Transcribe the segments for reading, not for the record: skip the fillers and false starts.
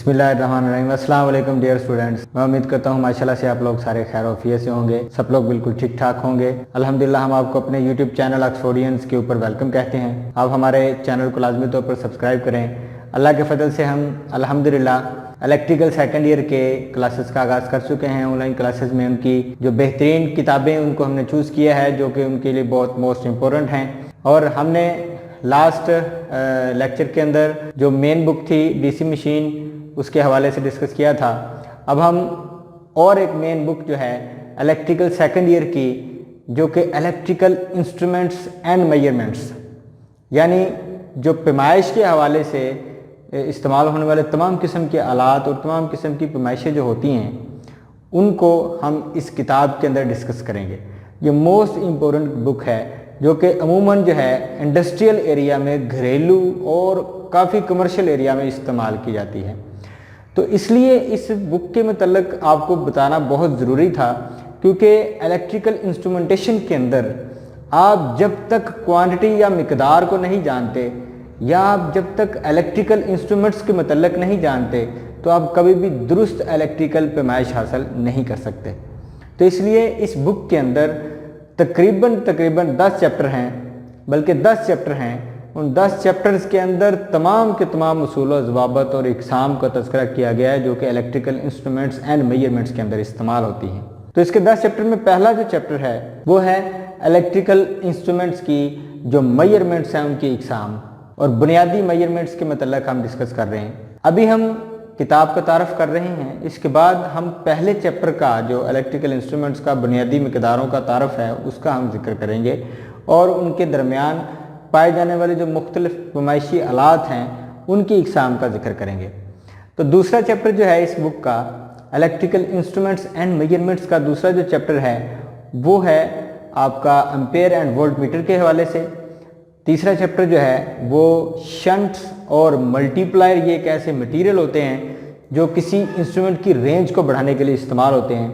बिस्मिल्लाहिर्रहमानिर्रहीम। अस्सलाम वालेकुम डियर स्टूडेंट्स। मैं उम्मीद करता हूँ माशाल्लाह से आप लोग सारे खैर वफियत से होंगे, सब लोग बिल्कुल ठीक ठाक होंगे। अल्हम्दुलिल्लाह हम आपको अपने यूट्यूब चैनल ऑक्सफोर्डियंस के ऊपर वेलकम कहते हैं। आप हमारे चैनल को लाजमी तौर पर सब्सक्राइब करें। अल्लाह के फजल से हम अल्हम्दुलिल्लाह इलेक्ट्रिकल सेकेंड ईयर के क्लासेस का आगाज़ कर चुके हैं। ऑनलाइन क्लासेस में उनकी जो बेहतरीन किताबें उनको हमने चूज़ किया है जो कि उनके लिए बहुत मोस्ट इम्पोर्टेंट हैं। और हमने लास्ट लेक्चर के अंदर जो मेन बुक थी डीसी मशीन उसके हवाले से डिस्कस किया था। अब हम और एक मेन बुक जो है इलेक्ट्रिकल सेकेंड ईयर की, जो कि इलेक्ट्रिकल इंस्ट्रूमेंट्स एंड मेजरमेंट्स, यानी जो पैमाइश के हवाले से इस्तेमाल होने वाले तमाम किस्म के आलात और तमाम किस्म की पैमाइशें जो होती हैं उनको हम इस किताब के अंदर डिस्कस करेंगे। ये मोस्ट इम्पोर्टेंट बुक है जो कि अमूमन जो है इंडस्ट्रियल एरिया में, घरेलू और काफ़ी कमर्शियल एरिया में इस्तेमाल की जाती है। तो इसलिए इस बुक के मतलब आपको बताना बहुत ज़रूरी था, क्योंकि इलेक्ट्रिकल इंस्ट्रूमेंटेशन के अंदर आप जब तक क्वांटिटी या मिकदार को नहीं जानते या आप जब तक इलेक्ट्रिकल इंस्ट्रूमेंट्स के मतलब नहीं जानते तो आप कभी भी दुरुस्त इलेक्ट्रिकल पैमाइश हासिल नहीं कर सकते। तो इसलिए इस बुक के अंदर तकरीबन 10 चैप्टर हैं, बल्कि 10 चैप्टर हैं। उन 10 चैप्टर्स के अंदर तमाम के तमाम उसूल व ज़वाबित और इक़साम का तज़किरा किया गया है जो कि इलेक्ट्रिकल इंस्ट्रूमेंट्स एंड मेजरमेंट्स के अंदर इस्तेमाल होती हैं। तो इसके 10 चैप्टर में पहला जो चैप्टर है वो है इलेक्ट्रिकल इंस्ट्रूमेंट्स की जो मेजरमेंट्स हैं उनकी इक़साम, और बुनियादी मेजरमेंट्स के मतलब हम डिस्कस कर रहे हैं। अभी हम किताब का तारफ़ कर रहे हैं, इसके बाद हम पहले चैप्टर का जो इलेक्ट्रिकल इंस्ट्रूमेंट्स का बुनियादी मिकदारों का तारफ़ है उसका हम जिक्र करेंगे और उनके दरमियान पाए जाने वाले जो मुख्तलिफ पैमाइशी आलात हैं उनकी इक़साम का जिक्र करेंगे। तो दूसरा चैप्टर जो है इस बुक का इलेक्ट्रिकल इंस्ट्रूमेंट्स एंड मेजरमेंट्स का दूसरा जो चैप्टर है वो है आपका एम्पेयर एंड वोल्ट मीटर के हवाले से। तीसरा चैप्टर जो है वो शंट्स और मल्टीप्लायर, ये एक ऐसे मटीरियल होते हैं जो किसी इंस्ट्रूमेंट की रेंज को बढ़ाने के लिए इस्तेमाल होते हैं।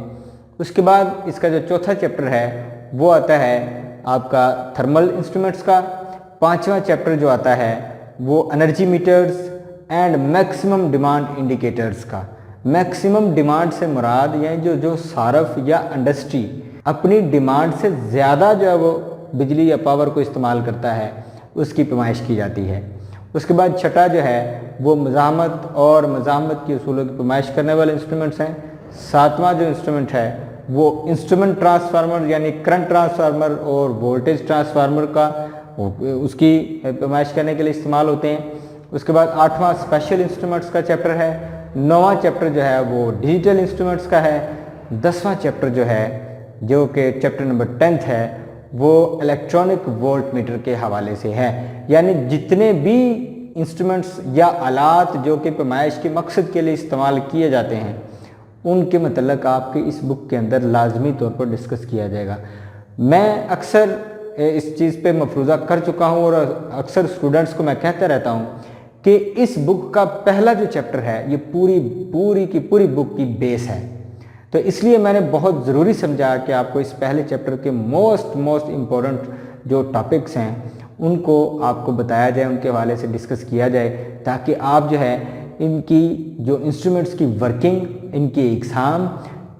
उसके बाद इसका जो चौथा चैप्टर है वो आता है आपका थर्मल इंस्ट्रूमेंट्स का। पांचवा चैप्टर जो आता है वो energy metres and maximum demand indicators का। मैक्सिमम डिमांड से मुराद यानी जो सारफ या इंडस्ट्री अपनी डिमांड से ज़्यादा जो है वो बिजली या पावर को इस्तेमाल करता है उसकी पैमाइश की जाती है। उसके बाद छठा जो है वो मज़ाहमत और मज़ाहमत की उसूलों की पैमाइश करने वाले इंस्ट्रूमेंट्स हैं। सातवां जो इंस्ट्रूमेंट है वो इंस्ट्रूमेंट ट्रांसफार्मर यानी करंट ट्रांसफार्मर और वोल्टेज ट्रांसफार्मर का उसकी पैमाइश करने के लिए इस्तेमाल होते हैं। उसके बाद आठवां स्पेशल इंस्ट्रूमेंट्स का चैप्टर है। नौवां चैप्टर जो है वो डिजिटल इंस्ट्रूमेंट्स का है। 10वां चैप्टर जो है जो कि चैप्टर नंबर 10 है वो इलेक्ट्रॉनिक वोल्ट मीटर के हवाले से है, यानी जितने भी इंस्ट्रूमेंट्स या आलात जो कि पैमाइश के मकसद के लिए इस्तेमाल किए जाते हैं उनके मतलब आपके इस बुक के अंदर लाजमी तौर पर डिस्कस किया जाएगा। मैं अक्सर इस चीज़ पे मफरूज़ा कर चुका हूँ और अक्सर स्टूडेंट्स को मैं कहता रहता हूँ कि इस बुक का पहला जो चैप्टर है ये पूरी की पूरी बुक की बेस है। तो इसलिए मैंने बहुत ज़रूरी समझा कि आपको इस पहले चैप्टर के मोस्ट इम्पोर्टेंट जो टॉपिक्स हैं उनको आपको बताया जाए, उनके हवाले से डिस्कस किया जाए, ताकि आप जो है इनकी जो इंस्ट्रूमेंट्स की वर्किंग, इनकी इक़साम,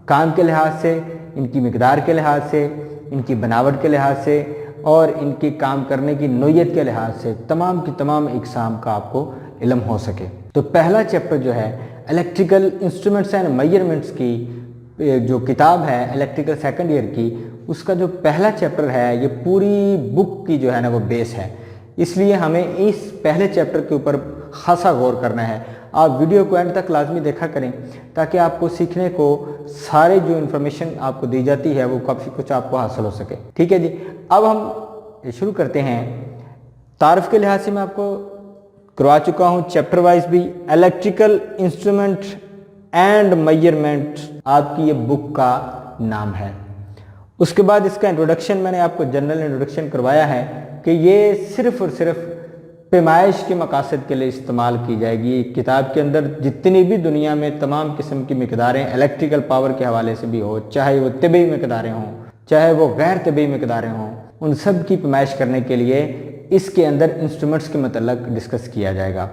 काम के लिहाज से, इनकी मिकदार के लिहाज से, इनकी बनावट के लिहाज से और इनके काम करने की नोयत के लिहाज से तमाम की तमाम इक़साम का आपको इल्म हो सके। तो पहला चैप्टर जो है इलेक्ट्रिकल इंस्ट्रूमेंट्स एंड मेजरमेंट्स की जो किताब है इलेक्ट्रिकल सेकेंड ईयर की, उसका जो पहला चैप्टर है ये पूरी बुक की जो है ना वो बेस है। इसलिए हमें इस पहले चैप्टर के ऊपर खासा गौर करना है। आप वीडियो को एंड तक लाजमी देखा करें ताकि आपको सीखने को सारे जो इन्फॉर्मेशन आपको दी जाती है वो काफ़ी कुछ आपको हासिल हो सके। ठीक है जी, अब हम शुरू करते हैं। तारफ़ के लिहाज से मैं आपको करवा चुका हूँ चैप्टर वाइज भी। इलेक्ट्रिकल इंस्ट्रूमेंट एंड मेजरमेंट आपकी ये बुक का नाम है। उसके बाद इसका इंट्रोडक्शन मैंने आपको जनरल इंट्रोडक्शन करवाया है कि ये सिर्फ़ और सिर्फ पैमाइश के मकासद के लिए इस्तेमाल की जाएगी। किताब के अंदर जितनी भी दुनिया में तमाम किस्म की मिकदारें इलेक्ट्रिकल पावर के हवाले से भी हो, चाहे वो तबी मिकदारें हों चाहे वो गैर तबी मिकदारें हों, उन सब की पैमाइश करने के लिए इसके अंदर इंस्ट्रूमेंट्स के मतलब डिस्कस किया जाएगा।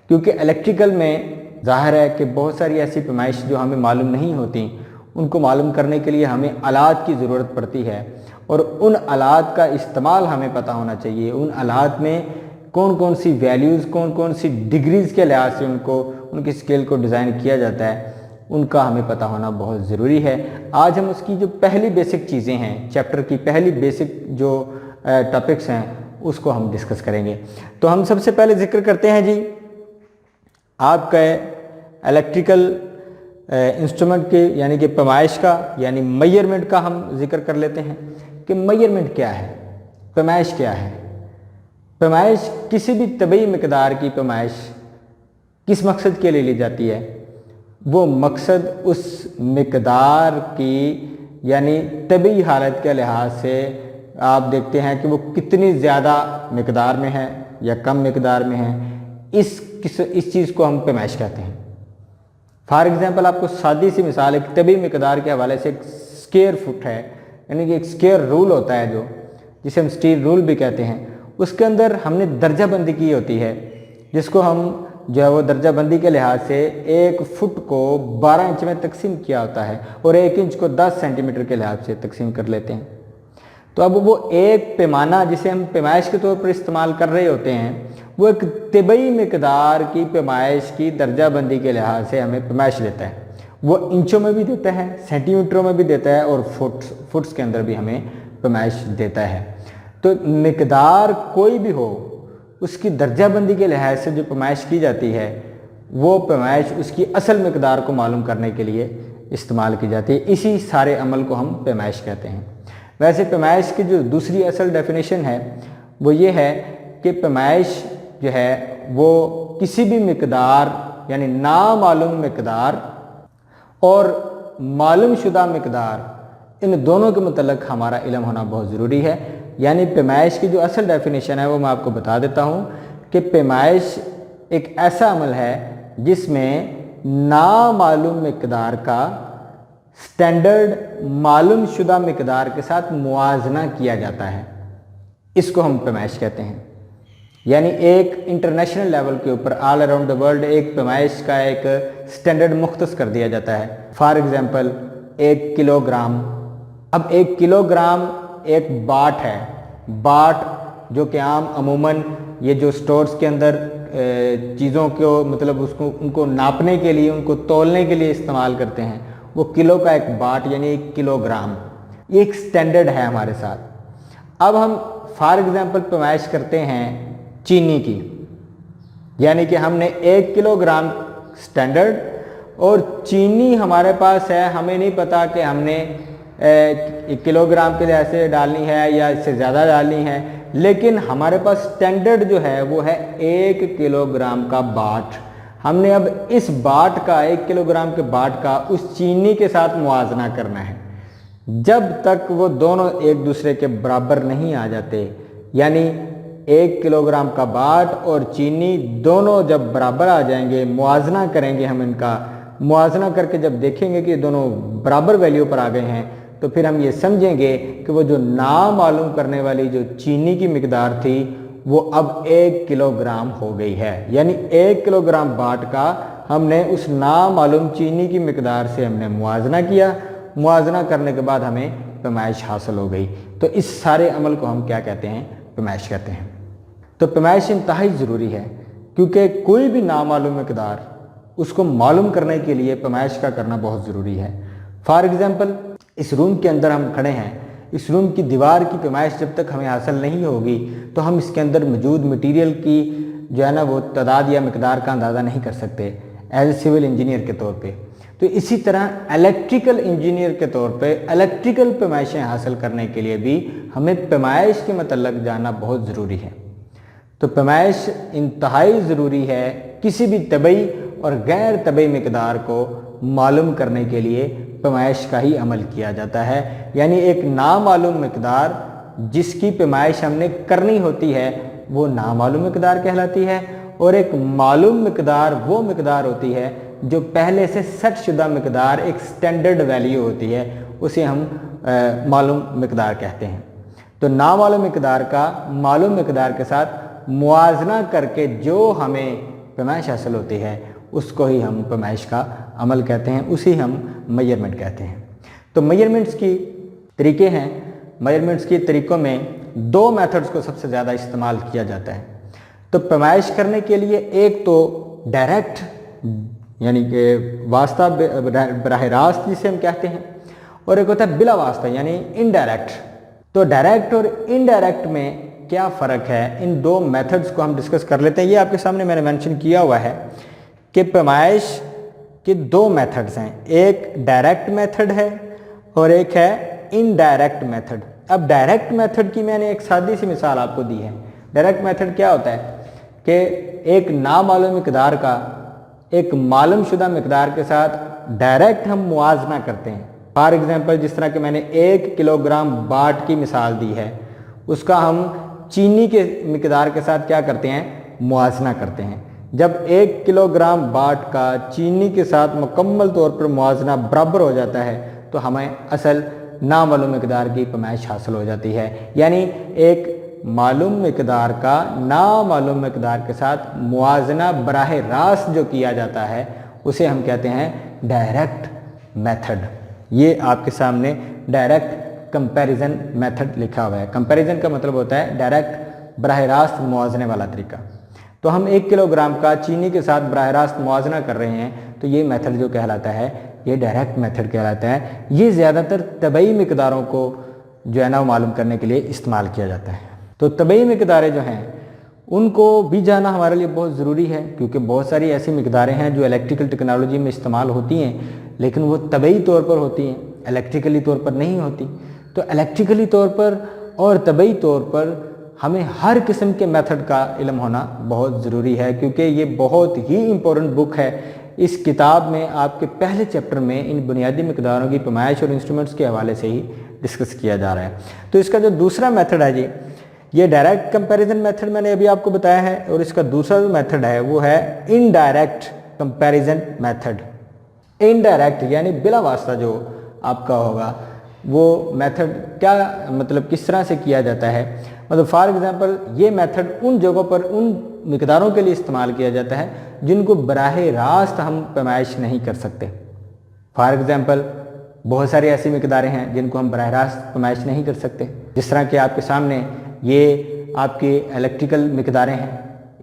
क्योंकि इलेक्ट्रिकल में ज़ाहिर है कि बहुत सारी ऐसी पैमाइश जो हमें मालूम नहीं होती, उनको मालूम करने के लिए हमें आलात की ज़रूरत पड़ती है और उन आलात का इस्तेमाल हमें पता होना चाहिए। उन आलात में कौन कौन सी वैल्यूज़, कौन कौन सी डिग्रीज़ के लिहाज से उनकी स्केल को डिज़ाइन किया जाता है, उनका हमें पता होना बहुत ज़रूरी है। आज हम उसकी जो पहली बेसिक चीज़ें हैं, चैप्टर की पहली बेसिक जो टॉपिक्स हैं, उसको हम डिस्कस करेंगे। तो हम सबसे पहले जिक्र करते हैं जी आपका इलेक्ट्रिकल इंस्ट्रूमेंट के यानी कि पैमाइश का, यानी मेजरमेंट का हम जिक्र कर लेते हैं कि मेजरमेंट क्या है, पैमाइश क्या है। पैमाइश किसी भी तबई मिकदार की पैमाइश किस मकसद के लिए ली जाती है? वो मकसद उस मिकदार की यानी तबई हालत के लिहाज से आप देखते हैं कि वो कितनी ज़्यादा मिकदार में है या कम मिकदार में है, इस चीज़ को हम पैमाइश कहते हैं। फॉर एग्ज़ाम्पल आपको सादी सी मिसाल, एक तबई मिकदार के हवाले से एक स्क्वायर फुट है, यानी कि एक स्क्वायर रूल होता है जो जिसे हम स्टील रूल भी कहते हैं, उसके अंदर हमने दर्जा बंदी की होती है, जिसको हम जो है वो दर्जा बंदी के लिहाज से 1 फुट को 12 इंच में तकसीम किया होता है और 1 इंच को 10 सेंटीमीटर के लिहाज से तकसीम कर लेते हैं। तो अब वो एक पैमाना जिसे हम पैमाइश के तौर पर इस्तेमाल कर रहे होते हैं, वो एक तबई मिकदार की पैमाइश की दर्जा बंदी के लिहाज से हमें पैमाइश देता है। वो इंचों में भी देता है, सेंटीमीटरों में भी देता है और फुट्स के अंदर भी हमें पैमाइश देता है। तो मिकदार कोई भी हो, उसकी दर्जा बंदी के लिहाज से जो पैमाइश की जाती है, वो पैमाइश उसकी असल मिकदार को मालूम करने के लिए इस्तेमाल की जाती है। इसी सारे अमल को हम पैमाइश कहते हैं। वैसे पैमाइश की जो दूसरी असल डेफिनेशन है वो ये है कि पैमाइश जो है वो किसी भी मिकदार यानी नामालूम मिकदार और मालूम शुदा मिकदार, इन दोनों के मुतल्लिक़ हमारा इल्म होना बहुत ज़रूरी है। यानी पैमाइश की जो असल डेफिनेशन है वो मैं आपको बता देता हूँ कि पैमाइश एक ऐसा अमल है जिसमें नामालूम मिकदार का स्टैंडर्ड मालूम शुदा मिकदार के साथ मुआजना किया जाता है, इसको हम पैमाइश कहते हैं। यानी एक इंटरनेशनल लेवल के ऊपर ऑल अराउंड द वर्ल्ड एक पैमाइश का एक स्टैंडर्ड मुख्तस कर दिया जाता है। फॉर एग्जांपल 1 किलोग्राम, अब 1 किलोग्राम एक बाट है। बाट जो कि आम अमूमन ये जो स्टोर्स के अंदर चीज़ों को मतलब उसको उनको नापने के लिए, उनको तौलने के लिए इस्तेमाल करते हैं, वो किलो का एक बाट यानी 1 किलोग्राम, ये एक स्टैंडर्ड है हमारे साथ। अब हम फॉर एग्जांपल पैमाइश करते हैं चीनी की, यानी कि हमने 1 किलोग्राम स्टैंडर्ड और चीनी हमारे पास है, हमें नहीं पता कि हमने 1 किलोग्राम के लिए ऐसे डालनी है या इससे ज़्यादा डालनी है, लेकिन हमारे पास स्टैंडर्ड जो है वो है 1 किलोग्राम का बाट। हमने अब इस बाट का 1 किलोग्राम के बाट का उस चीनी के साथ मुआजना करना है। जब तक वो दोनों एक दूसरे के बराबर नहीं आ जाते, यानी 1 किलोग्राम का बाट और चीनी दोनों जब बराबर आ जाएंगे, मुआजना करेंगे हम इनका, मुआजना करके जब देखेंगे कि दोनों बराबर वैल्यू पर आ गए हैं, तो फिर हम ये समझेंगे कि वो जो नामालूम करने वाली जो चीनी की मिकदार थी वो अब 1 किलोग्राम हो गई है। यानी 1 किलोग्राम बाट का हमने उस नामालूम चीनी की मिकदार से हमने मुआजना किया, मुआजना करने के बाद हमें पैमाइश हासिल हो गई। तो इस सारे अमल को हम क्या कहते हैं? पैमाइश कहते हैं। तो पैमाइश इंतहाई ज़रूरी है, क्योंकि कोई भी नामालूम मिकदार उसको मालूम करने के लिए पैमाइश का करना बहुत ज़रूरी है। फॉर एग्ज़ाम्पल इस रूम के अंदर हम खड़े हैं, इस रूम की दीवार की पैमाइश जब तक हमें हासिल नहीं होगी तो हम इसके अंदर मौजूद मटेरियल की जो है ना वो तादाद या मिकदार का अंदाज़ा नहीं कर सकते एज ए सिविल इंजीनियर के तौर पे। तो इसी तरह इलेक्ट्रिकल इंजीनियर के तौर पे इलेक्ट्रिकल पैमाइशें हासिल करने के लिए भी हमें पैमाइश के मतलब जानना बहुत ज़रूरी है। तो पैमाइश इंतहाई ज़रूरी है किसी भी तबई और गैर तबई मिकदार को मालूम करने के लिए पैमाइश का ही अमल किया जाता है। यानी एक नामालूम मिकदार जिसकी पैमाइश हमने करनी होती है वो नामालूम मिकदार कहलाती है, और एक मालूम मिकदार वो मिकदार होती है जो पहले से सेट शुदा मिकदार, एक स्टैंडर्ड वैल्यू होती है, उसे हम मालूम मिकदार कहते हैं। तो नामालूम मिकदार का मालूम मिकदार के साथ मुआजना करके जो हमें पैमाइश हासिल होती है उसको ही हम पैमाइश का अमल कहते हैं, उसी हम मेजरमेंट कहते हैं। तो मेजरमेंट्स की तरीके हैं, मेजरमेंट्स के तरीक़ों में 2 मेथड्स को सबसे ज़्यादा इस्तेमाल किया जाता है। तो पैमाइश करने के लिए एक तो डायरेक्ट यानी कि वास्ता बराह रास्त जिसे हम कहते हैं, और एक होता है बिला वास्ता यानी इनडायरेक्ट। तो डायरेक्ट और इनडायरेक्ट में क्या फ़र्क है, इन 2 मेथड्स को हम डिस्कस कर लेते हैं। ये आपके सामने मैंने मेंशन किया हुआ है कि पैमाइश के 2 मेथड्स हैं, एक डायरेक्ट मेथड है और एक है इनडायरेक्ट मेथड। अब डायरेक्ट मेथड की मैंने एक सादी सी मिसाल आपको दी है। डायरेक्ट मेथड क्या होता है कि एक नामालूम मिकदार का एक मालूम शुदा मिकदार के साथ डायरेक्ट हम मुआजना करते हैं। फॉर एग्जांपल जिस तरह कि मैंने 1 किलोग्राम बाट की मिसाल दी है, उसका हम चीनी के मिकदार के साथ क्या करते हैं, मुआजना करते हैं। जब 1 किलोग्राम बाट का चीनी के साथ मुकम्मल तौर पर मुआजना बराबर हो जाता है तो हमें असल नामालूम मिकदार की पैमाइश हासिल हो जाती है। यानी एक मालूम मिकदार का नामालूम मिकदार के साथ मुआजना बराह रास्त जो किया जाता है उसे हम कहते हैं डायरेक्ट मेथड। ये आपके सामने डायरेक्ट कंपैरिजन मेथड लिखा हुआ है। कंपैरिजन का मतलब होता है डायरेक्ट बराह रास्त मुआवजने वाला तरीका। तो हम 1 किलोग्राम का चीनी के साथ बराह रास्त मुआवजना कर रहे हैं, तो ये मेथड जो कहलाता है ये डायरेक्ट मेथड कहलाता है। ये ज़्यादातर तबई मिकदारों को जो है ना वो मालूम करने के लिए इस्तेमाल किया जाता है। तो तबई मिकदारें जो हैं उनको भी जाना हमारे लिए बहुत ज़रूरी है, क्योंकि बहुत सारी ऐसी मिकदारें हैं जो इलेक्ट्रिकल टेक्नोलॉजी में इस्तेमाल होती हैं लेकिन वो तबई तौर पर होती हैं, इलेक्ट्रिकली तौर पर नहीं होती। तो इलेक्ट्रिकली तौर पर और तबई तौर पर हमें हर किस्म के मेथड का इल्म होना बहुत ज़रूरी है, क्योंकि ये बहुत ही इम्पोर्टेंट बुक है। इस किताब में आपके पहले चैप्टर में इन बुनियादी मिकदारों की पैमाइश और इंस्ट्रूमेंट्स के हवाले से ही डिस्कस किया जा रहा है। तो इसका जो दूसरा मेथड है जी, ये डायरेक्ट कंपैरिजन मेथड मैंने अभी आपको बताया है, और इसका दूसरा जो मेथड है वो है इनडायरेक्ट कंपैरिजन मेथड। इनडायरेक्ट यानी बिला वास्ता जो आपका होगा वो मेथड क्या मतलब किस तरह से किया जाता है, मतलब फॉर एग्जांपल ये मेथड उन जगहों पर उन मिकदारों के लिए इस्तेमाल किया जाता है जिनको बराह रास्त हम पैमाइश नहीं कर सकते। फॉर एग्जांपल बहुत सारी ऐसी मिकदारें हैं जिनको हम बराह रास्त पैमाइश नहीं कर सकते, जिस तरह कि आपके सामने ये आपकी इलेक्ट्रिकल मिकदारें हैं,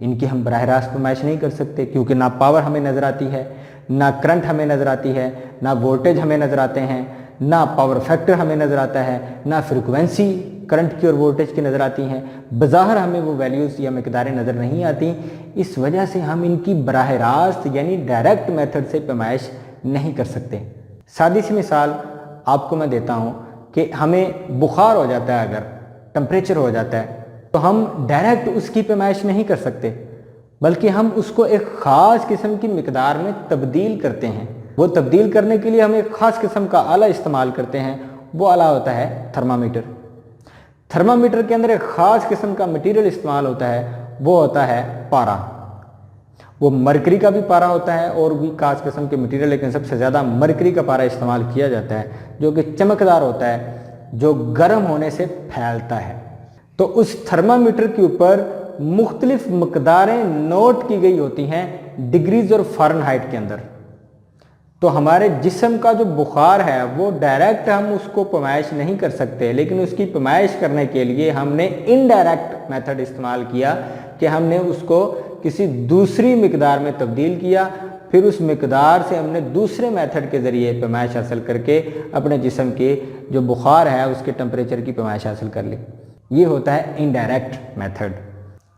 इनकी हम बराह रास्त पैमाइश नहीं कर सकते, क्योंकि ना पावर हमें नज़र आती है, ना करंट हमें नज़र आती है, ना वोल्टेज हमें नज़र आते हैं, ना पावर फैक्टर हमें नज़र आता है, ना फ्रिक्वेंसी करंट की और वोल्टेज की नज़र आती हैं। बज़ाहिर हमें वो वैल्यूज़ या मिकदारें नज़र नहीं आती। इस वजह से हम इनकी बराह रास्त यानी डायरेक्ट मेथड से पैमाइश नहीं कर सकते। सादी सी मिसाल आपको मैं देता हूँ कि हमें बुखार हो जाता है, अगर टेम्परेचर हो जाता है तो हम डायरेक्ट उसकी पैमाइश नहीं कर सकते, बल्कि हम उसको एक ख़ास किस्म की मिकदार में तब्दील करते हैं। वो तब्दील करने के लिए हम एक ख़ास किस्म का आला इस्तेमाल करते हैं। वो आला होता है थर्मामीटर। थर्मामीटर के अंदर एक ख़ास किस्म का मटेरियल इस्तेमाल होता है, वो होता है पारा। वो मरकरी का भी पारा होता है और भी ख़ास किस्म के मटेरियल, लेकिन सबसे ज़्यादा मरकरी का पारा इस्तेमाल किया जाता है, जो कि चमकदार होता है, जो गर्म होने से फैलता है। तो उस थर्मामीटर के ऊपर मुख्तलिफ मकदारें नोट की गई होती हैं डिग्रीज और फ़ारेनहाइट के अंदर। तो हमारे जिस्म का जो बुखार है वो डायरेक्ट हम उसको पैमाइश नहीं कर सकते, लेकिन उसकी पैमाइश करने के लिए हमने इनडायरेक्ट मेथड इस्तेमाल किया कि हमने उसको किसी दूसरी मिकदार में तब्दील किया, फिर उस मिकदार से हमने दूसरे मेथड के ज़रिए पैमाइश हासिल करके अपने जिस्म के जो बुखार है उसके टेम्परेचर की पैमाइश हासिल कर ली। ये होता है इनडायरेक्ट मेथड।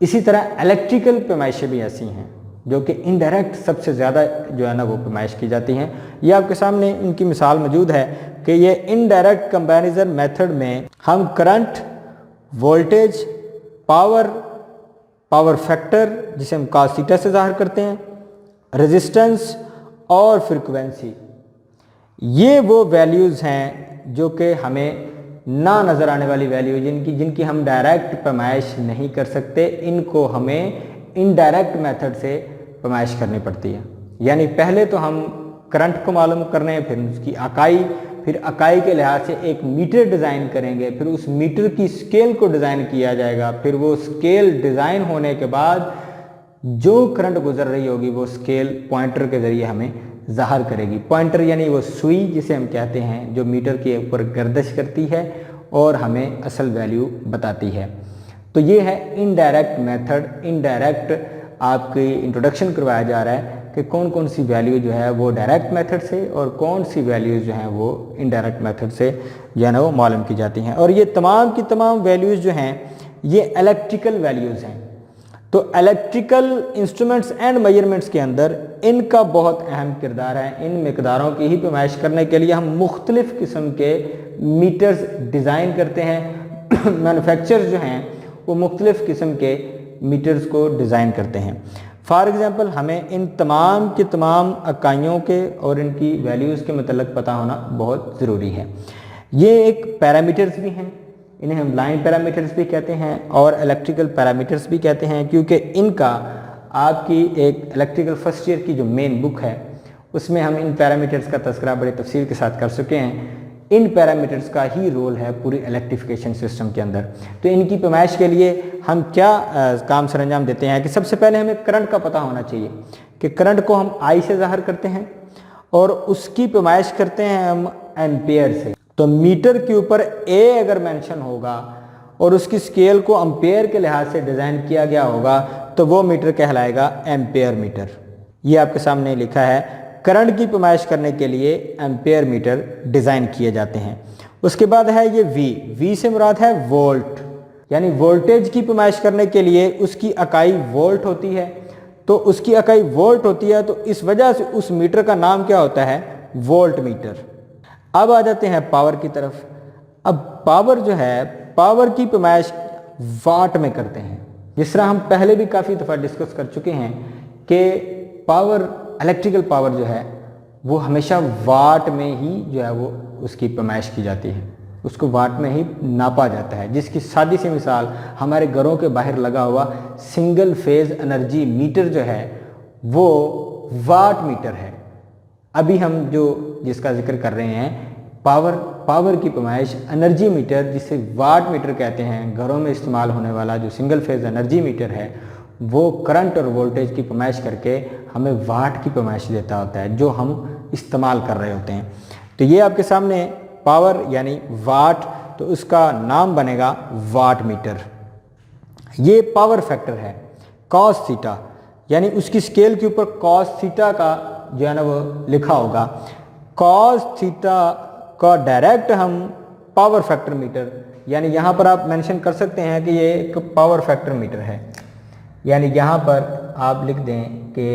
इसी तरह इलेक्ट्रिकल पैमाइशें भी ऐसी हैं जो कि इनडायरेक्ट सबसे ज़्यादा जो है ना वो पैमाइश की जाती हैं। ये आपके सामने इनकी मिसाल मौजूद है कि ये इनडायरेक्ट कंपैरिजन मेथड में हम करंट, वोल्टेज, पावर फैक्टर जिसे हम cos थीटा से ज़ाहिर करते हैं, रेजिस्टेंस और फ्रिक्वेंसी, ये वो वैल्यूज़ हैं जो कि हमें ना नज़र आने वाली वैल्यू जिनकी हम डायरेक्ट पैमाइश नहीं कर सकते, इनको हमें इनडायरेक्ट मेथड से पैमाइश करनी पड़ती है। यानी पहले तो हम करंट को मालूम करने हैं, फिर उसकी अकाई, फिर अकाई के लिहाज से एक मीटर डिज़ाइन करेंगे, फिर उस मीटर की स्केल को डिज़ाइन किया जाएगा, फिर वो स्केल डिज़ाइन होने के बाद जो करंट गुजर रही होगी वो स्केल पॉइंटर के ज़रिए हमें ज़ाहिर करेगी। पॉइंटर यानी वो सुई जिसे हम कहते हैं, जो मीटर के ऊपर गर्दिश करती है और हमें असल वैल्यू बताती है। तो ये है इनडायरेक्ट मेथड। इनडायरेक्ट आपकी इंट्रोडक्शन करवाया जा रहा है कि कौन कौन सी वैल्यू जो है वो डायरेक्ट मेथड से और कौन सी वैल्यूज़ जो हैं वो इनडायरेक्ट मेथड से जो है ना वो मालूम की जाती हैं। और ये तमाम की तमाम वैल्यूज़ जो हैं ये इलेक्ट्रिकल वैल्यूज़ हैं। तो इलेक्ट्रिकल इंस्ट्रूमेंट्स एंड मेजरमेंट्स के अंदर इनका बहुत अहम किरदार है। इन मकदारों की ही पैमाइश करने के लिए हम मुख्तलिफ़ किस्म के मीटर्स डिज़ाइन करते हैं। मैन्युफैक्चरर्स जो हैं वो मुख्तलिफ़ किस्म के मीटर्स को डिज़ाइन करते हैं। फॉर एग्ज़ाम्पल हमें इन तमाम की तमाम इकाइयों के और इनकी वैल्यूज़ के मतलब पता होना बहुत ज़रूरी है। ये एक पैरामीटर्स भी हैं, इन्हें हम लाइन पैरामीटर्स भी कहते हैं और इलेक्ट्रिकल पैरामीटर्स भी कहते हैं, क्योंकि इनका आपकी एक इलेक्ट्रिकल फर्स्ट ईयर की जो मेन बुक है उसमें हम इन पैरामीटर्स का तज़किरा बड़े तफसील के साथ कर चुके हैं। इन पैरामीटर्स का ही रोल है पूरी इलेक्ट्रिफिकेशन सिस्टम के अंदर। तो इनकी पैमाइश के लिए हम क्या काम सर अंजाम देते हैं कि सबसे पहले हमें करंट का पता होना चाहिए कि करंट को हम आई से ज़ाहिर करते हैं और उसकी पैमाइश करते हैं हम एम्पेयर से। तो मीटर के ऊपर ए अगर मेंशन होगा और उसकी स्केल को एम्पेयर के लिहाज से डिज़ाइन किया गया होगा तो वो मीटर कहलाएगा एम्पेयर मीटर। ये आपके सामने लिखा है, करंट की पैमाइश करने के लिए एम्पेयर मीटर डिज़ाइन किए जाते हैं। उसके बाद है ये वी से मुराद है वोल्ट, यानी वोल्टेज की पैमाइश करने के लिए उसकी इकाई वोल्ट होती है। तो उसकी इकाई वोल्ट होती है तो इस वजह से उस मीटर का नाम क्या होता है, वोल्ट मीटर। अब आ जाते हैं पावर की तरफ। अब पावर जो है, पावर की पैमाइश वाट में करते हैं। जिस तरह हम पहले भी काफ़ी दफ़ा डिस्कस कर चुके हैं कि पावर, इलेक्ट्रिकल पावर जो है वो हमेशा वाट में ही जो है वो उसकी पैमाइश की जाती है, उसको वाट में ही नापा जाता है। जिसकी सादी सी मिसाल हमारे घरों के बाहर लगा हुआ सिंगल फेज एनर्जी मीटर जो है वो वाट मीटर है। अभी हम जो जिसका जिक्र कर रहे हैं पावर की पैमाइश एनर्जी मीटर, जिसे वाट मीटर कहते हैं, घरों में इस्तेमाल होने वाला जो सिंगल फेज एनर्जी मीटर है वो करंट और वोल्टेज की पैमाइश करके हमें वाट की पैमाइश देता होता है जो हम इस्तेमाल कर रहे होते हैं। तो ये आपके सामने पावर यानी वाट, तो उसका नाम बनेगा वाट मीटर। ये पावर फैक्टर है कॉस थीटा, यानी उसकी स्केल के ऊपर कॉस थीटा का जो है ना वो लिखा होगा। कॉस थीटा का डायरेक्ट हम पावर फैक्टर मीटर, यानी यहाँ पर आप मेंशन कर सकते हैं कि ये एक पावर फैक्टर मीटर है। यानी यहाँ पर आप लिख दें कि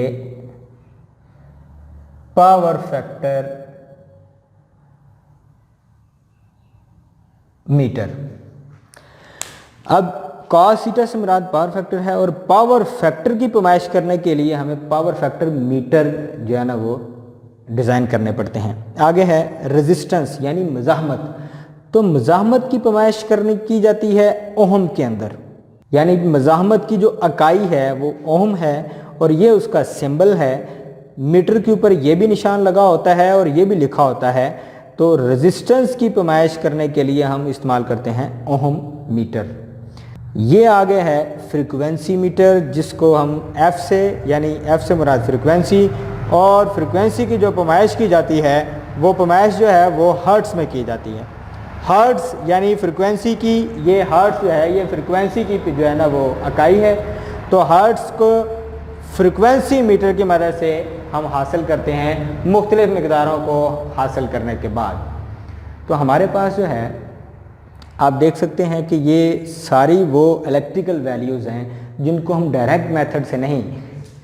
पावर फैक्टर मीटर। अब कॉस थीटा से मुराद पावर फैक्टर है और पावर फैक्टर की पैमाइश करने के लिए हमें पावर फैक्टर मीटर जो है ना वो डिज़ाइन करने पड़ते हैं। आगे है रेजिस्टेंस यानी मज़ाहमत। तो मज़ाहमत की पैमाइश करने की जाती है ओहम के अंदर, यानी मज़ाहमत की जो इकाई है वो ओहम है और ये उसका सिंबल है। मीटर के ऊपर ये भी निशान लगा होता है और ये भी लिखा होता है। तो रेजिस्टेंस की पैमाइश करने के लिए हम इस्तेमाल करते हैं ओहम मीटर। ये आगे है फ्रीक्वेंसी मीटर, जिसको हम एफ से, यानी एफ से मुराद फ्रीक्वेंसी, और फ्रीक्वेंसी की जो पैमाइश की जाती है वो पैमाइश जो है वो हर्ट्स में की जाती है। हर्ट्स यानी फ्रीक्वेंसी की, ये हर्ट्स जो है ये फ्रीक्वेंसी की जो है ना वो इकाई है। तो हर्ट्स को फ्रीक्वेंसी मीटर की मदद से हम हासिल करते हैं मुख्तलिफ मकदारों को हासिल करने के बाद। तो हमारे पास जो है आप देख सकते हैं कि ये सारी वो इलेक्ट्रिकल वैल्यूज़ हैं जिनको हम डायरेक्ट मेथड से नहीं,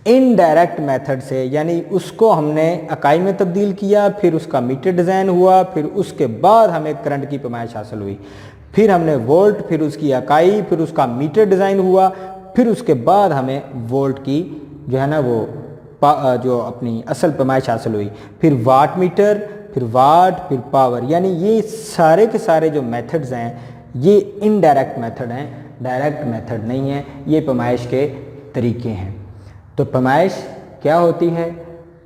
इनडायरेक्ट मेथड से, यानी उसको हमने इकाई में तब्दील किया, फिर उसका मीटर डिज़ाइन हुआ, फिर उसके बाद हमें करंट की पैमाइश हासिल हुई, फिर हमने वोल्ट, फिर उसकी इकाई, फिर उसका मीटर डिज़ाइन हुआ, फिर उसके बाद हमें वोल्ट की जो है ना वो जो अपनी असल पैमाइश हासिल हुई, फिर वाट मीटर, फिर वाट, फिर पावर। यानी ये सारे के सारे जो मेथड्स हैं ये इनडायरेक्ट मेथड हैं, डायरेक्ट मेथड नहीं है, ये पैमाइश के तरीके हैं। तो पैमाइश क्या होती है?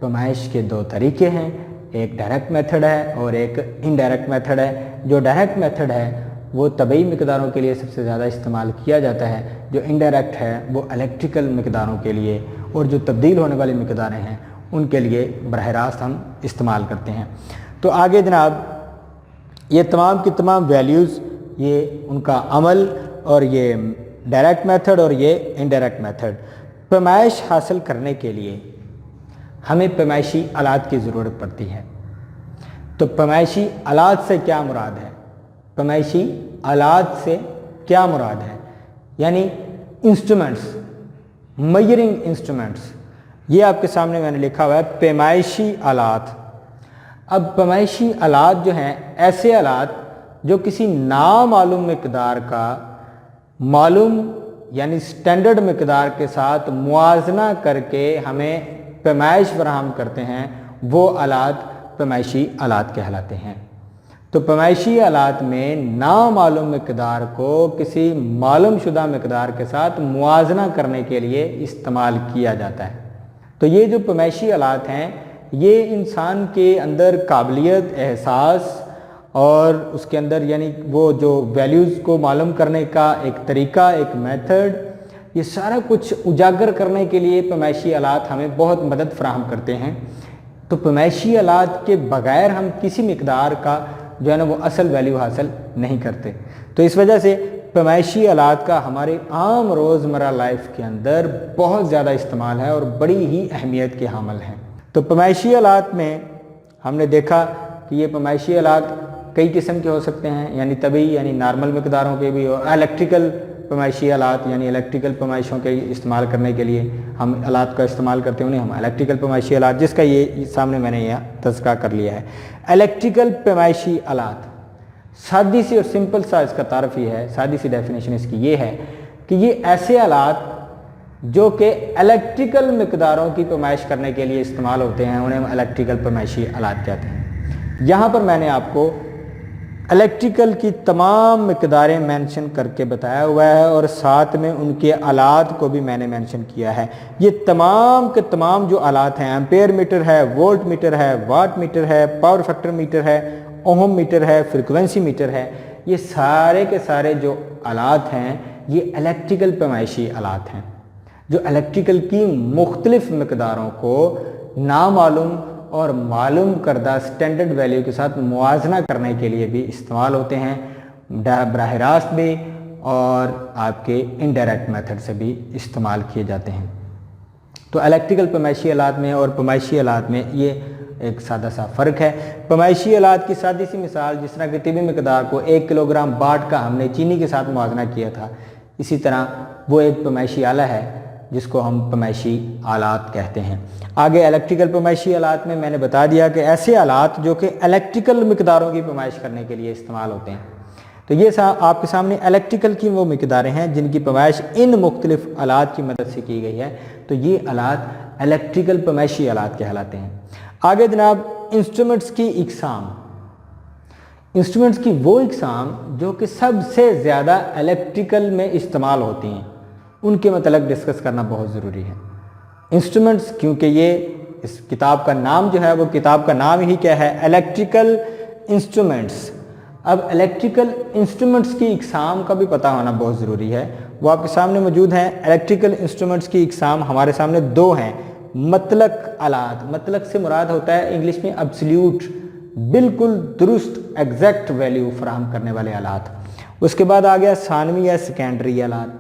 पैमाइश के दो तरीके हैं, एक डायरेक्ट मेथड है और एक इनडायरेक्ट मेथड है। जो डायरेक्ट मेथड है وہ तबई मकदारों के लिए सबसे ज़्यादा इस्तेमाल किया जाता है। जो इनडायरेक्ट है वो इलेक्ट्रिकल मकदारों के लिए, और जो तब्दील होने वाली मकदारें हैं उनके लिए बरह रास्त हम इस्तेमाल करते हैं। तो आगे जनाब ये तमाम की तमाम वैल्यूज़, ये उनका अमल, और ये डायरेक्ट मेथड और ये इनडायरेक्ट मेथड। पैमाइश हासिल करने के लिए हमें पैमाइशी आलात की ज़रूरत पड़ती है। तो पैमाइशी आलात से क्या मुराद है? पैमाइशी आलात से क्या मुराद है? यानी इंस्ट्रूमेंट्स, मेजरिंग इंस्ट्रूमेंट्स। ये आपके सामने मैंने लिखा हुआ है पैमाइशी आलात। अब पैमाइशी आलात जो हैं ऐसे आलात जो किसी नामालूम मकदार का मालूम यानी स्टैंडर्ड मकदार के साथ मुआजना करके हमें पैमाइश फराहम करते हैं, वो आलात पैमाइशी आलात कहलाते हैं। तो पैमाइशी आलात में नामालूम मकदार को किसी मालूम शुदा मकदार के साथ मुआजना करने के लिए इस्तेमाल किया जाता है। तो ये जो पैमाइशी आलात हैं ये इंसान के अंदर काबिलियत, एहसास और उसके अंदर यानी वो जो वैल्यूज़ को मालूम करने का एक तरीका, एक मेथड, ये सारा कुछ उजागर करने के लिए पैमाइशी आलात हमें बहुत मदद फराहम करते हैं। तो पैमाइशी आलात के बग़ैर हम किसी मकदार का जो है ना वो असल वैल्यू हासिल नहीं करते। तो इस वजह से पैमाइशी आलात का हमारे आम रोज़मर्रा लाइफ के अंदर बहुत ज़्यादा इस्तेमाल है और बड़ी ही अहमियत के हामिल हैं। तो पैमाइशी आलात में हमने देखा कि ये पैमाइशी आलात कई किस्म के हो सकते हैं, यानी तभी यानी नॉर्मल मकदारों के भी, और इलेक्ट्रिकल पैमाइशी आलात यानी इलेक्ट्रिकल पैमाइशों के इस्तेमाल करने के लिए हम आलात का इस्तेमाल करते हैं, उन्हें हम इलेक्ट्रिकल पैमाइशी आलात, जिसका ये सामने मैंने यहाँ तज़किरा कर लिया है। इलेक्ट्रिकल पैमाइशी आलात सादी सी और सिंपल सा इसका तारफ़ ही है, सादी सी डेफिनेशन इसकी ये है कि ये ऐसे आलात जो कि इलेक्ट्रिकल मकदारों की पैमाइश करने के लिए इस्तेमाल होते हैं, उन्हें हम इलेक्ट्रिकल पैमाइशी आलात कहते हैं। यहाँ पर मैंने आपको इलेक्ट्रिकल की तमाम मकदारें मेंशन करके बताया हुआ है और साथ में उनके आलात को भी मैंने मेंशन किया है। ये तमाम के तमाम जो आलात हैं, एम्पेयर मीटर है, वोल्ट मीटर है, वाट मीटर है, पावर फैक्टर मीटर है, ओहम मीटर है, फ्रीक्वेंसी मीटर है, ये सारे के सारे जो आलात हैं ये इलेक्ट्रिकल पैमाइशी आलात हैं, जो इलेक्ट्रिकल की मुख्तलिफ मकदारों को नामालूम और मालूम करदा स्टैंडर्ड वैल्यू के साथ मुआजना करने के लिए भी इस्तेमाल होते हैं, बराह रास्त भी और आपके इनडायरेक्ट मेथड से भी इस्तेमाल किए जाते हैं। तो इलेक्ट्रिकल पैमाइशी आलात में और पैमाइशी आलात में ये एक सादा सा फ़र्क है। पैमाइशी आलात की सादी सी मिसाल, जिस तरह की तिबी मकदार को 1 किलोग्राम बाट का हमने चीनी के साथ मुआजना किया था, इसी तरह वो एक पैमाइशी आला है जिसको हम पैमाइशी आलात कहते हैं। आगे इलेक्ट्रिकल पैमाइशी आलात में मैंने बता दिया कि ऐसे आलात जो कि इलेक्ट्रिकल मकदारों की पैमाइश करने के लिए इस्तेमाल होते हैं। तो ये आपके सामने इलेक्ट्रिकल की वो मकदारें हैं जिनकी पैमाइश इन मुख्तलिफ आलात की मदद से की गई है। तो ये आलात इलेक्ट्रिकल पैमाइशी आलात कहलाते हैं। आगे जनाब इंस्ट्रूमेंट्स की इकसाम, इंस्ट्रूमेंट्स की वो इकसाम जो कि सबसे ज़्यादा इलेक्ट्रिकल में इस्तेमाल होती हैं, उनके मतलब डिस्कस करना बहुत ज़रूरी है। इंस्ट्रूमेंट्स, क्योंकि ये इस किताब का नाम जो है वो किताब का नाम ही क्या है, इलेक्ट्रिकल इंस्ट्रूमेंट्स। अब इलेक्ट्रिकल इंस्ट्रूमेंट्स की इकसाम का भी पता होना बहुत ज़रूरी है, वो आपके सामने मौजूद हैं। इलेक्ट्रिकल इंस्ट्रूमेंट्स की इकसाम हमारे सामने दो हैं। मतलक आलात, मतलक से मुराद होता है इंग्लिश में एब्सोल्यूट, बिल्कुल दुरुस्त एग्जैक्ट वैल्यू फराहम करने वाले आलात। उसके बाद आ गया सानवी या सेकेंडरी आलात,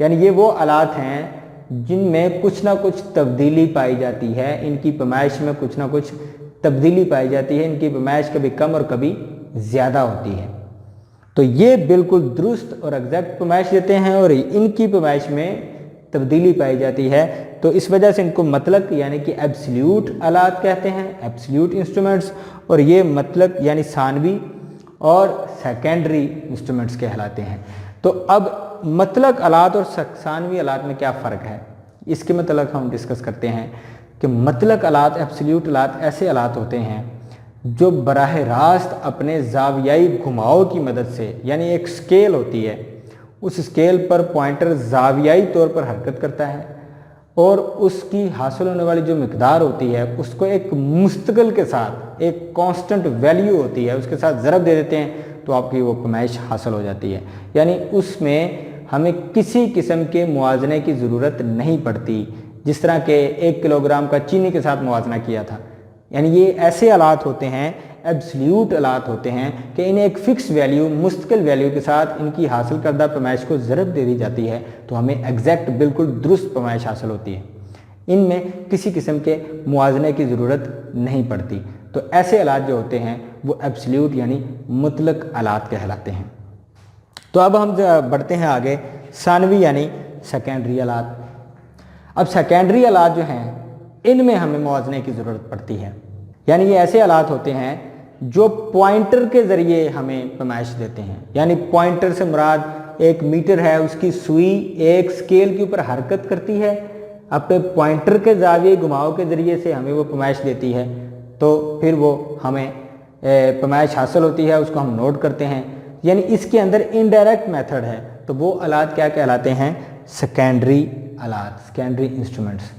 यानी ये वो आलात हैं जिनमें कुछ ना कुछ तब्दीली पाई जाती है, इनकी पैमाइश में कुछ ना कुछ तब्दीली पाई जाती है, इनकी पैमाइश कभी कम और कभी ज़्यादा होती है। तो ये बिल्कुल दुरुस्त और एग्जैक्ट पैमाइश देते हैं और इनकी पैमाइश में तब्दीली पाई जाती है। तो इस वजह से इनको मतलक यानी कि एब्सोल्यूट आलात कहते हैं, एब्सोल्यूट इंस्ट्रूमेंट्स, और ये मतलक यानी सानवी और सेकेंडरी इंस्ट्रूमेंट्स कहलाते हैं। तो अब मतलक आलात और सानवी आलात में क्या फ़र्क है, इसके मतलब हम डिस्कस करते हैं कि मतलक आलात, एब्सोल्यूट आलात ऐसे आलात होते हैं जो बराह रास्त अपने जावियाई घुमाव की मदद से, यानी एक स्केल होती है, उस स्केल पर पॉइंटर जावियाई तौर पर हरकत करता है और उसकी हासिल होने वाली जो मिकदार होती है उसको एक मुस्तकिल के साथ, एक कांस्टेंट वैल्यू होती है उसके साथ ज़रब दे देते हैं, तो आपकी वो पैमाइश हासिल हो जाती है। यानी उसमें हमें किसी किस्म के मुआवजे की ज़रूरत नहीं पड़ती, जिस तरह के 1 किलोग्राम का चीनी के साथ मुआवजा किया था। यानी ये ऐसे आलात होते हैं, एब्सोल्यूट आलात होते हैं कि इन्हें एक फ़िक्स वैल्यू, मुस्तकिल वैल्यू के साथ इनकी हासिल करदा पैमाइश को ज़रब दे दी जाती है, तो हमें एग्जैक्ट बिल्कुल दुरुस्त पैमाइश हासिल होती है। इनमें किसी किस्म के मुआवजे की ज़रूरत नहीं पड़ती। तो ऐसे आलात जो होते हैं वो एब्सोल्यूट यानी मुतलक आलात कहलाते हैं। तो अब हम बढ़ते हैं आगे, सानवी यानी सेकेंडरी आलात। अब सेकेंडरी आलात जो हैं इनमें हमें मुआवजे की ज़रूरत पड़ती है। यानी ये ऐसे आलात होते हैं जो पॉइंटर के ज़रिए हमें पैमाइश देते हैं। यानी पॉइंटर से मुराद एक मीटर है, उसकी सुई एक स्केल के ऊपर हरकत करती है, अपने पॉइंटर के जाविये घुमाव के ज़रिए से हमें वो पैमाइश देती है, तो फिर वो हमें पैमाइश हासिल होती है, उसको हम नोट करते हैं। यानी इसके अंदर इनडायरेक्ट मेथड है, तो वो आलात क्या कहलाते हैं? सेकेंडरी आलात, सेकेंडरी इंस्ट्रूमेंट्स।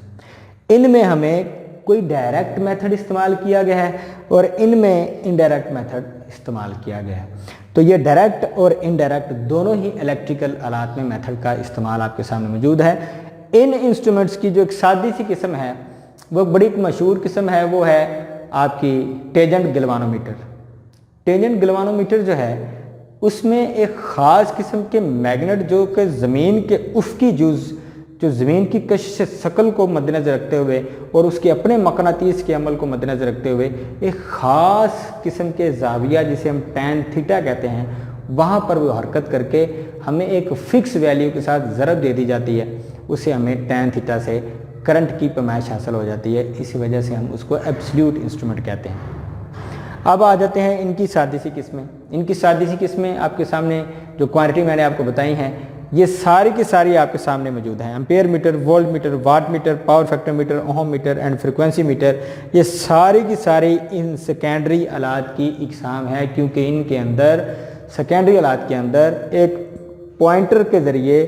इनमें हमें कोई डायरेक्ट मेथड इस्तेमाल किया गया है और इनमें इनडायरेक्ट मेथड इस्तेमाल किया गया है। तो ये डायरेक्ट और इनडायरेक्ट दोनों ही इलेक्ट्रिकल आलात में मेथड का इस्तेमाल आपके सामने मौजूद है। इन इंस्ट्रूमेंट्स की जो एक सादी सी किस्म है, वो बड़ी मशहूर किस्म है, वो है आपकी टेंजेंट गैल्वानोमीटर। टेंजेंट गैल्वानोमीटर जो है उसमें एक ख़ास किस्म के मैग्नेट जो कि ज़मीन के उफ़क़ी जुज़, जो ज़मीन की कशिश शकल को मद्देनज़र रखते हुए और उसके अपने मकनातीस के अमल को मद्देनज़र रखते हुए एक ख़ास किस्म के ज़ाविया जिसे हम टैन थीटा कहते हैं, वहाँ पर वो हरकत करके हमें एक फ़िक्स वैल्यू के साथ ज़रब दे दी जाती है, उससे हमें टैन थीटा से करंट की पैमाइश हासिल हो जाती है। इसी वजह से हम उसको एब्सोल्यूट इंस्ट्रूमेंट कहते हैं। अब आ जाते हैं इनकी सादी सी किस्में। इनकी सादी सी किस्में आपके सामने जो क्वांटिटी मैंने आपको बताई हैं, ये सारी की सारी आपके सामने मौजूद हैं। Ampere meter, volt meter, watt meter, power factor meter, ohm meter and frequency meter, ये सारी की सारी इन सेकेंडरी आलात की इकसाम है, क्योंकि इनके अंदर सेकेंडरी आलात के अंदर एक पॉइंटर के ज़रिए,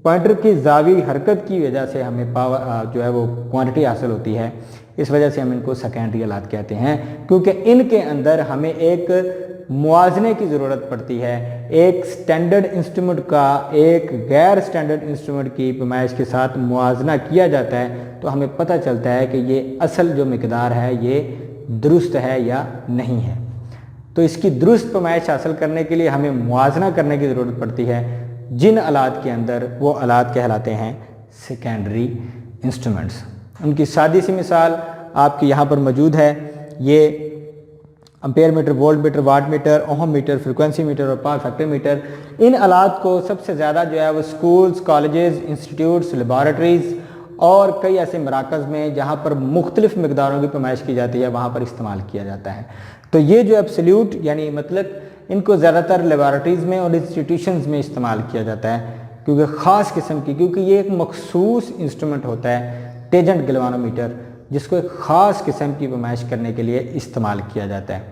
पॉइंटर की जावी हरकत की वजह से हमें पावर जो है वो क्वांटिटी हासिल होती है। इस वजह से हम इनको सेकेंडरी आलात कहते हैं, क्योंकि इनके अंदर हमें एक मुआवजे की ज़रूरत पड़ती है। एक स्टैंडर्ड इंस्ट्रूमेंट का एक गैर स्टैंडर्ड इंस्ट्रूमेंट की पैमाइश के साथ मुआवजा किया जाता है, तो हमें पता चलता है कि ये असल जो मिकदार है ये दुरुस्त है या नहीं है। तो इसकी दुरुस्त पैमाइश हासिल करने के लिए हमें मुआवजा करने की ज़रूरत पड़ती है। जिन आलात के अंदर, वो आलात कहलाते हैं सेकेंडरी इंस्ट्रूमेंट्स। उनकी सादी सी मिसाल आपकी यहाँ पर मौजूद है। ये ampere meter, volt meter, watt meter, ohm meter, frequency meter और पावर फैक्टर मीटर, इन आलात को सबसे ज़्यादा जो है वो स्कूल्स, कॉलेजेस, इंस्टीट्यूट्स, लेबॉरेटरीज़ और कई ऐसे मराकज़ में जहाँ पर मुख्तलिफ मकदारों की पैमाइश की जाती है, वहाँ पर इस्तेमाल किया जाता है। तो ये जो एब्सोल्यूट यानी मतलब इनको ज़्यादातर लेबॉरेटरीज़ में और इंस्टीट्यूशंस में इस्तेमाल किया जाता है, क्योंकि ख़ास किस्म की, क्योंकि ये एक मखसूस इंस्ट्रूमेंट होता है टेंजेंट गैल्वानोमीटर, जिसको एक ख़ास किस्म की पैमाइश करने के लिए इस्तेमाल किया जाता है।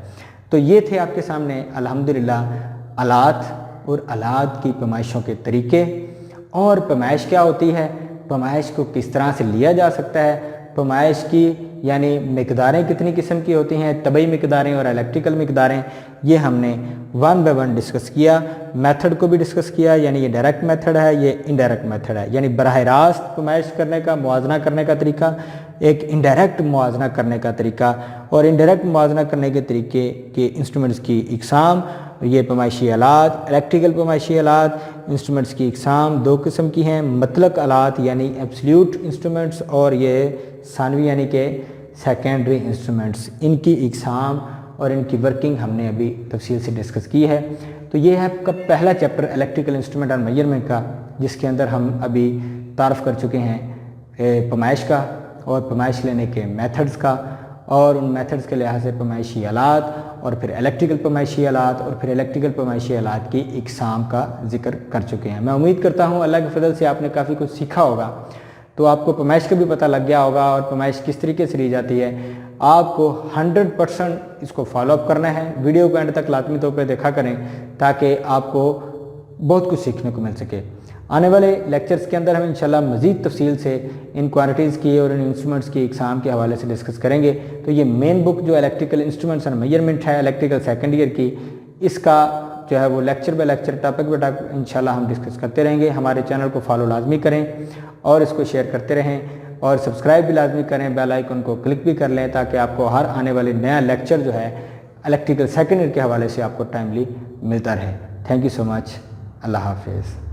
तो ये थे आपके सामने अल्हम्दुलिल्लाह आलात और आलात की पैमाइशों के तरीके, और पैमाइश क्या होती है, पैमाइश को किस तरह से लिया जा सकता है, पैमाइश की यानी मिकदारें कितनी किस्म की होती हैं, तबई मिकदारें और इलेक्ट्रिकल मिकदारें, ये हमने वन बाय वन डिस्कस किया। मेथड को भी डिस्कस किया, यानी ये डायरेक्ट मेथड है, ये इनडायरेक्ट मेथड है, यानी बराह रास्त पैमाइश करने का, मुआवजा करने का तरीका, एक इनडायरेक्ट मुआवजा करने का तरीका, और इनडायरेक्ट मुआवजा करने के तरीके के इंस्ट्रूमेंट्स की इकसाम, ये पैमाइशी आलात, इलेक्ट्रिकल पैमाइशी आलात, इंस्ट्रूमेंट्स की इकसाम दो किस्म की हैं, मतलक आलात यानी एब्सोल्यूट इंस्ट्रूमेंट्स, और ये सानवी यानी कि सेकेंडरी इंस्ट्रूमेंट्स। इनकी इकसाम और इनकी वर्किंग हमने अभी तफसील से डिस्कस की है। तो ये है आपका पहला चैप्टर इलेक्ट्रिकल इंस्ट्रूमेंट और मेजरमेंट का, जिसके अंदर हम अभी तारफ़ कर चुके हैं पैमाइश का और पैमाइश लेने के मेथड्स का, और उन मेथड्स के लिहाज से पैमाइशी आलात, और फिर इलेक्ट्रिकल पैमाइशी आलात, और फिर इलेक्ट्रिकल पैमाइशी आलात की इकसाम का जिक्र कर चुके हैं। मैं उम्मीद करता हूँ अल्लाह के फजल से आपने काफ़ी कुछ सीखा होगा, तो आपको पैमाइश का भी पता लग गया होगा और पैमाइश किस तरीके से ली जाती है। आपको 100% इसको फॉलोअप करना है। वीडियो को एंड तक लाजमी तौर पर देखा करें ताकि आपको बहुत कुछ सीखने को मिल सके। आने वाले लेक्चर्स के अंदर हम इंशाल्लाह मज़ीद तफसील से इन क्वांटिटीज़ की और इन इंस्ट्रूमेंट्स की एग्ज़ाम के हवाले से डिस्कस करेंगे। तो ये मेन बुक जो इलेक्ट्रिकल इंस्ट्रूमेंट्स एंड मेजरमेंट है इलेक्ट्रिकल सेकेंड ईयर की, اس کا جو ہے وہ lecture by lecture topic by topic انشاءاللہ ہم ڈسکس کرتے رہیں گے۔ ہمارے چینل کو فالو لازمی کریں اور اس کو شیئر کرتے رہیں اور سبسکرائب بھی لازمی کریں، بیل آئیکن کو کلک بھی کر لیں تاکہ آپ کو ہر آنے والی نیا لیکچر جو ہے الیکٹریکل سیکنڈ ایئر کے حوالے سے آپ کو ٹائملی ملتا رہے۔ تھینک یو سو مچ، اللہ حافظ۔